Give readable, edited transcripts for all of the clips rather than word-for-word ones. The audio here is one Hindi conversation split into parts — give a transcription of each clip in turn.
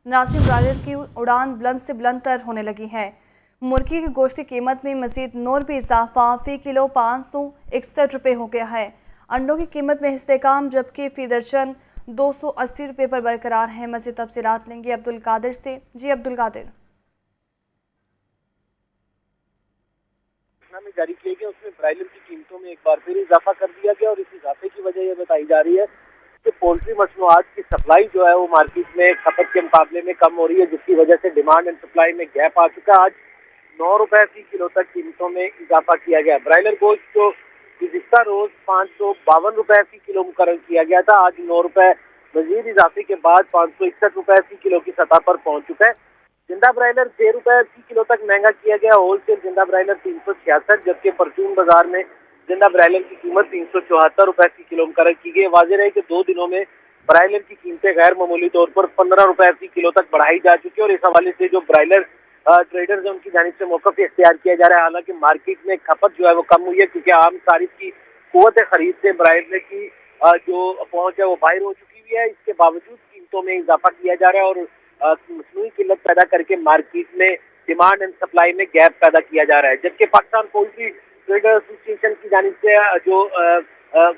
नासिर ब्रायलर की उड़ान बुलंद से बुलंद तर होने लगी है। मुर्गी की गोश्त की कीमत में मजीद 9 रुपये इजाफा फी किलो 561 रुपये हो गया है। अंडों की कीमत में इस्तेकाम, जबकि फी दर्जन 280 रुपये पर बरकरार है। मजीद तफसीलात लेंगे अब्दुल कादिर से। जी अब्दुल कादिर। में जारी किए गए उसमें ब्रायलर की कीमतों में एक बार फिर इजाफा कर दिया गया और इस इजाफे की वजह यह बताई जा रही है कि पोल्ट्री मसनूआत की सप्लाई जो है वो मार्केट में खपत के मुकाबले में कम हो रही है, जिसकी वजह से डिमांड एंड सप्लाई में गैप आ चुका है। आज 9 रुपए फी किलो तक कीमतों में इजाफा किया गया। ब्रायलर गोश्त को गुज़िश्ता रोज 552 रुपए फी किलो मुकर्रर किया गया था। आज 9 रुपए मजीद इजाफे के बाद 561 रुपए फी किलो की सतह पर पहुंच चुका है। जिंदा ब्रायलर 6 रुपए फी किलो तक महंगा किया गया। होलसेल जिंदा ब्रायलर 366, जबकि परचून बाजार में जिंदा ब्रायलर की कीमत 374 रुपए फी किलो मुकर्रर की गई। वाज़ेह रहे कि 2 दिनों में ब्रायलर की कीमतें गैर मामूली तौर पर 15 रुपए फी किलो तक बढ़ाई जा चुकी है और इस हवाले से जो ब्रायलर ट्रेडर्स है उनकी जानिब से मौक़िफ़ इख्तियार किया जा रहा है। हालांकि मार्केट में खपत जो है वो कम हुई है, क्योंकि आम सारिफ की कुव्वत खरीद से ब्रायलर की जो पहुंच है वो बाहर हो चुकी हुई है। इसके बावजूद कीमतों में इजाफा किया जा रहा है और मसनूई किल्लत पैदा करके मार्केट में डिमांड एंड सप्लाई में गैप पैदा किया जा रहा है। जबकि पाकिस्तान पोल्ट्री ट्रेडर एसोसिएशन की जानिब से जो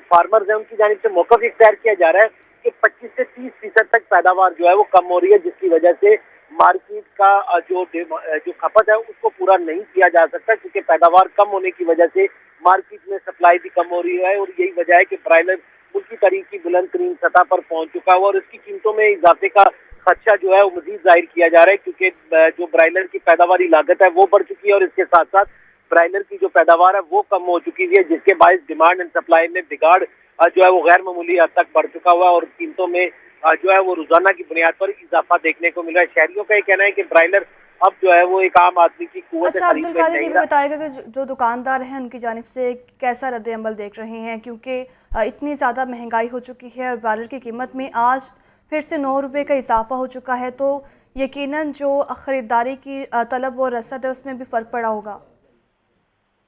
फार्मर्स है उनकी जानिब से मौक़िफ़ इख्तियार किया जा रहा है कि 25 से 30% तक पैदावार जो है वो कम हो रही है, जिसकी वजह से मार्केट का जो खपत है उसको पूरा नहीं किया जा सकता, क्योंकि पैदावार कम होने की वजह से मार्केट में सप्लाई भी कम हो रही है। और यही वजह है कि ब्रायलर मुल्की तारीख की बुलंद तरीन सतह पर पहुंच चुका है और इसकी कीमतों में इजाफे का खदशा जो है वो मजीद जाहिर किया जा रहा है, क्योंकि जो ब्रायलर की पैदावारी लागत है वो बढ़ चुकी है और इसके साथ साथ ब्रायलर की जो पैदावार है वो कम हो चुकी है, जिसके बायस डिमांड एंड सप्लाई में बिगाड़ जो है वो गैर मामूली हद तक बढ़ चुका हुआ है और कीमतों में जो है वो रोजाना की बुनियाद पर इजाफा देखने को मिल रहा है। शहरियों का ये कहना है कि ब्रायलर अब जो है वो एक आम आदमी की कुव्वत अच्छा खरीद अब्दुल में कादिर, ये नहीं भी रहा। बताएगा कि जो दुकानदार हैं उनकी जानिब से कैसा रद्द अमल देख रहे हैं, क्योंकि इतनी ज़्यादा महंगाई हो चुकी है और ब्रायलर की कीमत में आज फिर से 9 रुपये का इजाफा हो चुका है, तो यकीनन जो ख़रीदारी की तलब और रसद है उसमें भी फ़र्क पड़ा होगा।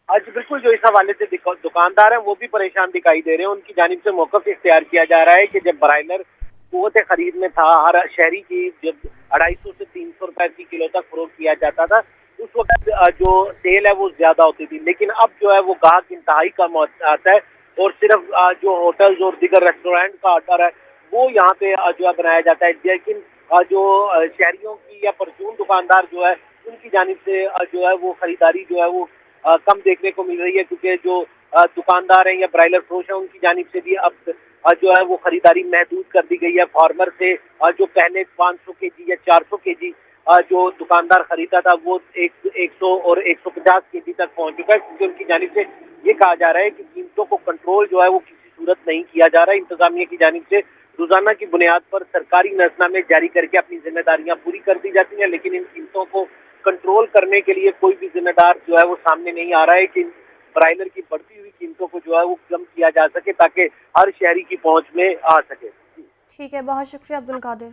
आज बिल्कुल जो इस हवाले से दुकानदार हैं वो भी परेशान दिखाई दे रहे हैं। उनकी जानिब से मौक़िफ़ इख्तियार किया जा रहा है कि जब ब्रायलर कुव्वत खरीद में था, हर शहरी की जब 250 से 300 रुपए फी किलो तक फरोख्त किया जाता था, उस वक्त जो सेल है वो ज्यादा होती थी। लेकिन अब जो है वो गाहक इंतहाई कम आता है और सिर्फ जो होटल्स और दीगर रेस्टोरेंट का ऑर्डर है वो यहाँ पे जो है बनाया जाता है। लेकिन जो शहरियों की या परचून दुकानदार जो है उनकी जानिब से जो है वो खरीदारी जो है वो कम देखने को मिल रही है, क्योंकि जो दुकानदार हैं या ब्रायलर फरोश हैं उनकी जानिब से भी अब जो है वो खरीदारी महदूद कर दी गई है। फार्मर से जो पहले 500 केजी या 400 केजी जो दुकानदार खरीदा था वो 100 और 150 केजी तक पहुंच चुका है, क्योंकि उनकी जानिब से ये कहा जा रहा है कि कीमतों को कंट्रोल जो है वो किसी सूरत नहीं किया जा रहा है। इंतजामिया की जानिब से रोजाना की बुनियाद पर सरकारी नजरनामे जारी करके अपनी जिम्मेदारियां पूरी कर दी जाती हैं, लेकिन इन कीमतों को कंट्रोल करने के लिए कोई भी जिम्मेदार जो है वो सामने नहीं आ रहा है कि ब्रायलर की बढ़ती हुई कीमतों को जो है वो कम किया जा सके ताकि हर शहरी की पहुंच में आ सके। ठीक है, बहुत शुक्रिया अब्दुल कादिर।